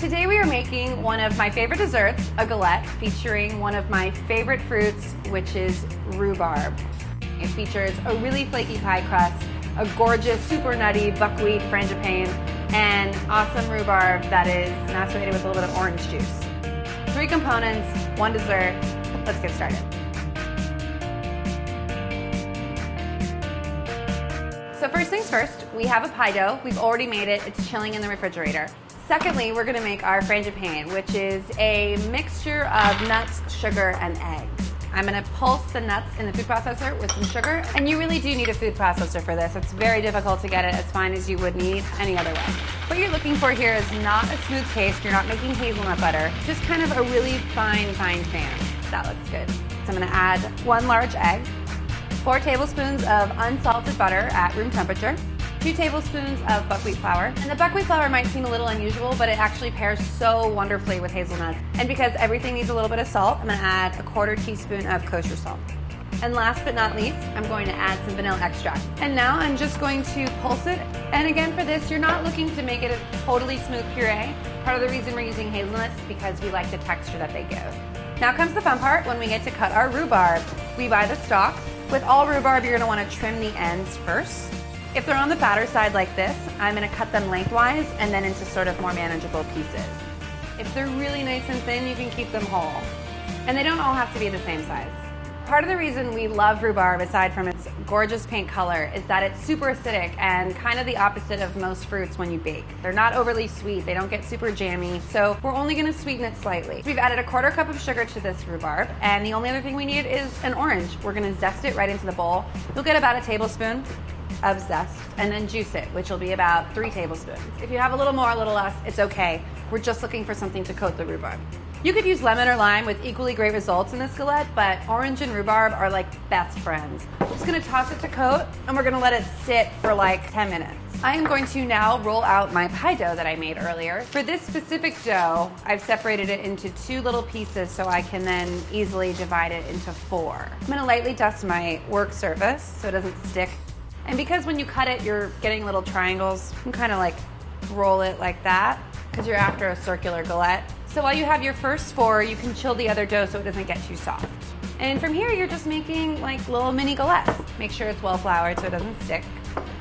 Today we are making one of my favorite desserts, a galette, featuring one of my favorite fruits, which is rhubarb. It features a really flaky pie crust, a gorgeous, super nutty buckwheat frangipane, and awesome rhubarb that is macerated with a little bit of orange juice. 3 components, 1 dessert. Let's get started. So first things first, we have a pie dough. We've already made it. It's chilling in the refrigerator. Secondly, we're going to make our frangipane, which is a mixture of nuts, sugar, and eggs. I'm going to pulse the nuts in the food processor with some sugar, and you really do need a food processor for this. It's very difficult to get it as fine as you would need any other way. What you're looking for here is not a smooth paste. You're not making hazelnut butter, just kind of a really fine sand. That looks good. So I'm going to add 1 large egg, 4 tablespoons of unsalted butter at room temperature, 2 tablespoons of buckwheat flour. And the buckwheat flour might seem a little unusual, but it actually pairs so wonderfully with hazelnuts. And because everything needs a little bit of salt, I'm going to add 1/4 teaspoon of kosher salt. And last but not least, I'm going to add some vanilla extract. And now I'm just going to pulse it. And again, for this, you're not looking to make it a totally smooth puree. Part of the reason we're using hazelnuts is because we like the texture that they give. Now comes the fun part when we get to cut our rhubarb. We buy the stalks. With all rhubarb, you're going to want to trim the ends first. If they're on the fatter side like this, I'm going to cut them lengthwise and then into sort of more manageable pieces. If they're really nice and thin, you can keep them whole. And they don't all have to be the same size. Part of the reason we love rhubarb, aside from its gorgeous pink color, is that it's super acidic and kind of the opposite of most fruits when you bake. They're not overly sweet, they don't get super jammy, so we're only going to sweeten it slightly. We've added 1/4 cup of sugar to this rhubarb, and the only other thing we need is an orange. We're going to zest it right into the bowl. You'll get about 1 tablespoon of zest, and then juice it, which will be about 3 tablespoons. If you have a little more, a little less, it's okay. We're just looking for something to coat the rhubarb. You could use lemon or lime with equally great results in this galette, but orange and rhubarb are like best friends. I'm just gonna toss it to coat, and we're gonna let it sit for like 10 minutes. I am going to now roll out my pie dough that I made earlier. For this specific dough, I've separated it into 2 little pieces so I can then easily divide it into 4. I'm gonna lightly dust my work surface so it doesn't stick. And because when you cut it, you're getting little triangles, you can kind of like roll it like that because you're after a circular galette. So while you have your first 4, you can chill the other dough so it doesn't get too soft. And from here, you're just making like little mini galettes. Make sure it's well floured so it doesn't stick.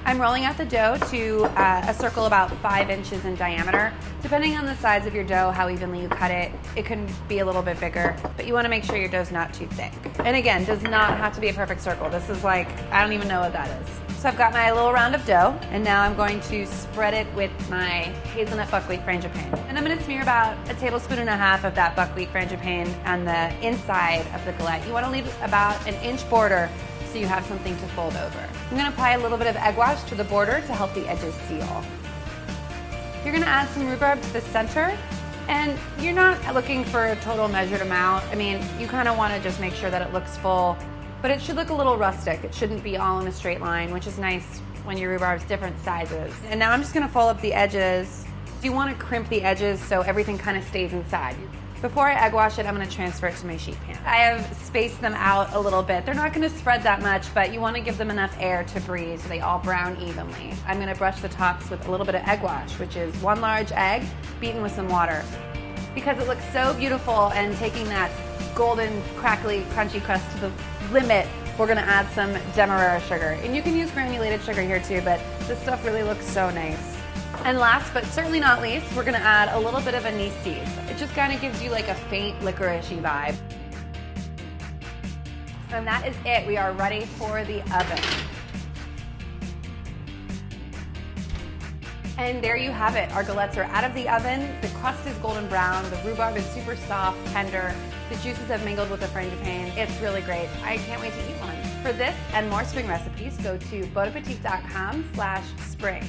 I'm rolling out the dough to a circle about 5 inches in diameter. Depending on the size of your dough, how evenly you cut it, it can be a little bit bigger, but you want to make sure your dough's not too thick. And again, does not have to be a perfect circle. This is like, I don't even know what that is. So I've got my little round of dough, and now I'm going to spread it with my hazelnut buckwheat frangipane. And I'm going to smear about 1.5 tablespoons of that buckwheat frangipane on the inside of the galette. You want to leave about 1 inch border so you have something to fold over. I'm going to apply a little bit of egg wash to the border to help the edges seal. You're going to add some rhubarb to the center, and you're not looking for a total measured amount. I mean, you kind of want to just make sure that it looks full, but it should look a little rustic. It shouldn't be all in a straight line, which is nice when your rhubarb's different sizes. And now I'm just going to fold up the edges. You want to crimp the edges so everything kind of stays inside. Before I egg wash it, I'm going to transfer it to my sheet pan. I have spaced them out a little bit. They're not going to spread that much, but you want to give them enough air to breathe so they all brown evenly. I'm going to brush the tops with a little bit of egg wash, which is 1 large egg beaten with some water. Because it looks so beautiful and taking that golden, crackly, crunchy crust to the limit, we're going to add some demerara sugar. And you can use granulated sugar here too, but this stuff really looks so nice. And last but certainly not least, we're going to add a little bit of anise seeds. It just kind of gives you like a faint licorice-y vibe. And that is it. We are ready for the oven. And there you have it. Our galettes are out of the oven. The crust is golden brown. The rhubarb is super soft, tender. The juices have mingled with the frangipane. It's really great. I can't wait to eat one. For this and more spring recipes, go to bonappetit.com/spring.